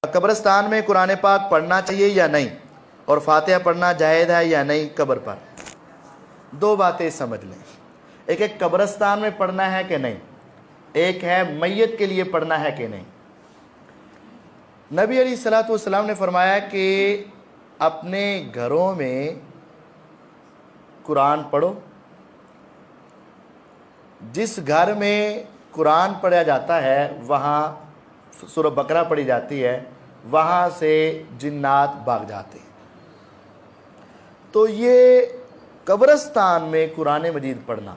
قبرستان میں قرآن پاک پڑھنا چاہیے یا نہیں، اور فاتحہ پڑھنا جائز ہے یا نہیں قبر پر؟ دو باتیں سمجھ لیں، ایک قبرستان میں پڑھنا ہے کہ نہیں، ایک ہے میت کے لیے پڑھنا ہے کہ نہیں۔ نبی علیہ الصلوۃ والسلام نے فرمایا کہ اپنے گھروں میں قرآن پڑھو، جس گھر میں قرآن پڑھا جاتا ہے وہاں سورہ بقرہ پڑھی جاتی ہے، وہاں سے جنات بھاگ جاتے ہیں۔ تو یہ قبرستان میں قرآن مجید پڑھنا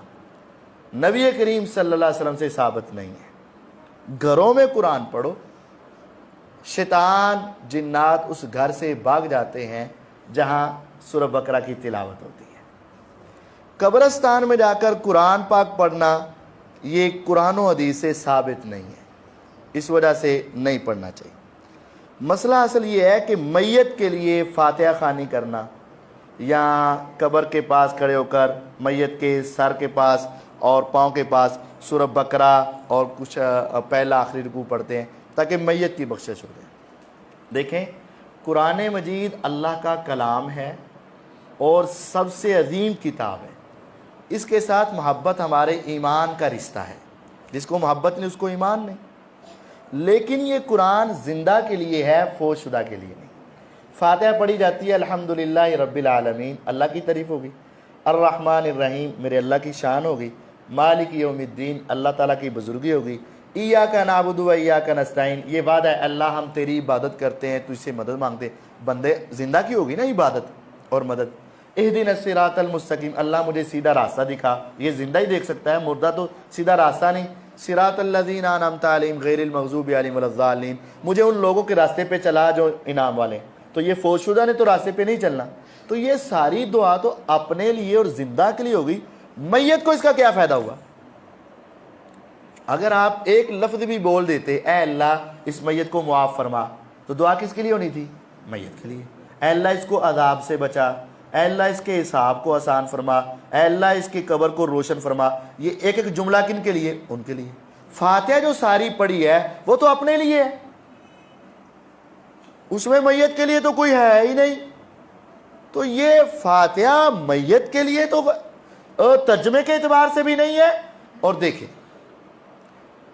نبی کریم صلی اللہ علیہ وسلم سے ثابت نہیں ہے۔ گھروں میں قرآن پڑھو، شیطان جنات اس گھر سے بھاگ جاتے ہیں جہاں سورہ بقرہ کی تلاوت ہوتی ہے۔ قبرستان میں جا کر قرآن پاک پڑھنا یہ قرآن و حدیث سے ثابت نہیں ہے، اس وجہ سے نہیں پڑھنا چاہیے۔ مسئلہ اصل یہ ہے کہ میت کے لیے فاتحہ خوانی کرنا یا قبر کے پاس کھڑے ہو کر میت کے سر کے پاس اور پاؤں کے پاس سورہ بقرہ اور کچھ پہلا آخری رکوع پڑھتے ہیں تاکہ میت کی بخشش ہو جائے۔ دیکھیں، قرآن مجید اللہ کا کلام ہے اور سب سے عظیم کتاب ہے، اس کے ساتھ محبت ہمارے ایمان کا رشتہ ہے، جس کو محبت نہیں اس کو ایمان نہیں۔ لیکن یہ قرآن زندہ کے لیے ہے، فوت شدہ کے لیے نہیں۔ فاتحہ پڑھی جاتی ہے الحمدللہ رب العالمین، اللہ کی تعریف ہوگی، الرحمن الرحیم میرے اللہ کی شان ہوگی، مالک یوم الدین اللہ تعالیٰ کی بزرگی ہوگی، ایاک نعبد و ایاک نستعین یہ وعدہ ہے اللہ ہم تیری عبادت کرتے ہیں، تجھ سے مدد مانگتے ہیں۔ بندے زندہ کی ہوگی نا عبادت اور مدد۔ اہدنا الصراط المستقیم اللہ مجھے سیدھا راستہ دکھا، یہ زندہ ہی دیکھ سکتا ہے، مردہ تو سیدھا راستہ نہیں۔ صراط الذین انعمت علیہم غیر المغضوب علیہم ولا الضالین مجھے ان لوگوں کے راستے پہ چلا جو انعام والے ہیں۔ تو یہ فوت شدہ نے تو راستے پہ نہیں چلنا۔ تو یہ ساری دعا تو اپنے لیے اور زندہ کے لیے ہوگی، میت کو اس کا کیا فائدہ ہوا؟ اگر آپ ایک لفظ بھی بول دیتے اے اللہ اس میت کو معاف فرما، تو دعا کس کے لیے ہونی تھی؟ میت کے لیے۔ اے اللہ اس کو عذاب سے بچا، اے اللہ اس کے حساب کو آسان فرما، اے اللہ اس کی قبر کو روشن فرما۔ یہ ایک ایک جملہ کن کے لیے؟ ان کے لیے۔ فاتحہ جو ساری پڑھی ہے وہ تو اپنے لیے ہے، اس میں میت کے لیے تو کوئی ہے ہی نہیں۔ تو یہ فاتحہ میت کے لیے تو ترجمے کے اعتبار سے بھی نہیں ہے۔ اور دیکھیں،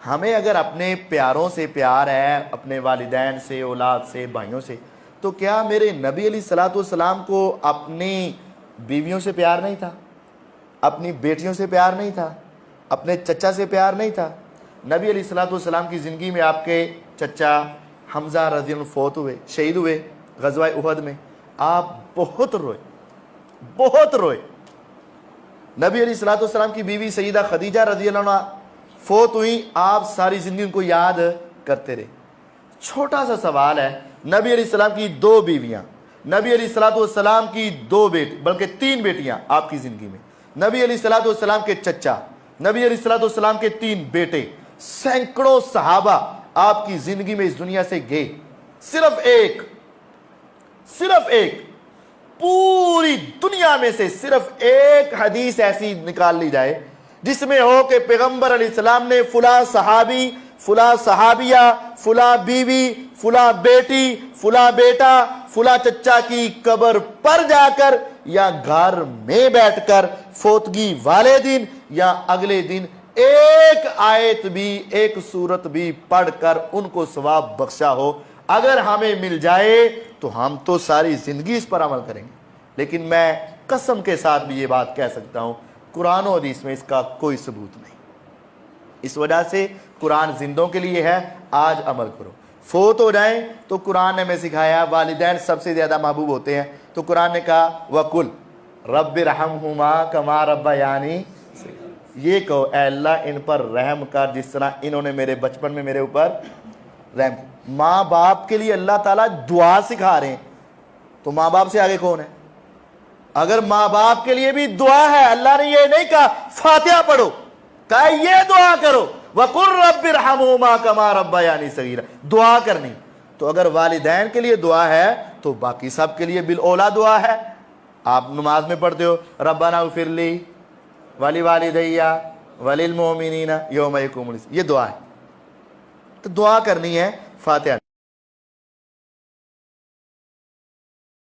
ہمیں اگر اپنے پیاروں سے پیار ہے، اپنے والدین سے، اولاد سے، بھائیوں سے، تو کیا میرے نبی علیہ الصلوۃ والسلام کو اپنی بیویوں سے پیار نہیں تھا؟ اپنی بیٹیوں سے پیار نہیں تھا؟ اپنے چچا سے پیار نہیں تھا؟ نبی علیہ الصلوۃ والسلام کی زندگی میں آپ کے چچا حمزہ رضی اللہ عنہ فوت ہوئے، شہید ہوئے غزوہ احد میں، آپ بہت روئے، بہت روئے۔ نبی علیہ الصلوۃ والسلام کی بیوی سیدہ خدیجہ رضی اللہ عنہ فوت ہوئی، آپ ساری زندگی ان کو یاد کرتے رہے۔ چھوٹا سا سوال ہے، نبی علیہ السلام کی دو بیویاں، نبی علیہ الصلوۃ والسلام کی دو بیٹے بلکہ تین بیٹیاں آپ کی زندگی میں، نبی علیہ الصلوۃ والسلام کے چچا، نبی علیہ الصلوۃ والسلام کے تین بیٹے، سینکڑوں صحابہ آپ کی زندگی میں اس دنیا سے گئے، صرف ایک پوری دنیا میں سے صرف ایک حدیث ایسی نکال لی جائے جس میں ہو کہ پیغمبر علیہ السلام نے فلاں صحابی، فلاں صحابیہ، فلاں بیوی، فلاں بیٹی، فلاں بیٹا، فلاں چچا کی قبر پر جا کر یا گھر میں بیٹھ کر فوتگی والے دن یا اگلے دن ایک آیت بھی، ایک سورت بھی پڑھ کر ان کو ثواب بخشا ہو۔ اگر ہمیں مل جائے تو ہم تو ساری زندگی اس پر عمل کریں گے، لیکن میں قسم کے ساتھ بھی یہ بات کہہ سکتا ہوں قرآن و حدیث میں اس کا کوئی ثبوت نہیں۔ اس وجہ سے قرآن زندوں کے لیے ہے، آج عمل کرو۔ فوت ہو جائیں تو قرآن نے ہمیں سکھایا والدین سب سے زیادہ محبوب ہوتے ہیں، تو قرآن نے کہا وَقُلْ رَبِّ ارْحَمْهُمَا كَمَا رَبَّيَانِي، یہ کہو اے اللہ ان پر رحم کر جس طرح انہوں نے میرے بچپن میں میرے اوپر رحم کر۔ ماں باپ کے لیے اللہ تعالیٰ دعا سکھا رہے ہیں، تو ماں باپ سے آگے کون ہے؟ اگر ماں باپ کے لیے بھی دعا ہے، اللہ نے یہ نہیں کہا فاتحہ پڑھو، کہا یہ دعا کرو وَقُلْ رَبِّ ارْحَمْهُمَا كَمَا رَبَّيَانِي صَغِيرًا، دعا کرنی۔ تو اگر والدین کے لیے دعا ہے تو باقی سب کے لیے بالاولیٰ دعا ہے۔ آپ نماز میں پڑھتے ہو ربنا اغفر لی وَلِوَالِدَيَّ وَلِلْمُؤْمِنِينَ يَوْمَ يَقُومُ الْحِسَابُ، یہ دعا ہے، تو دعا کرنی ہے، فاتحہ۔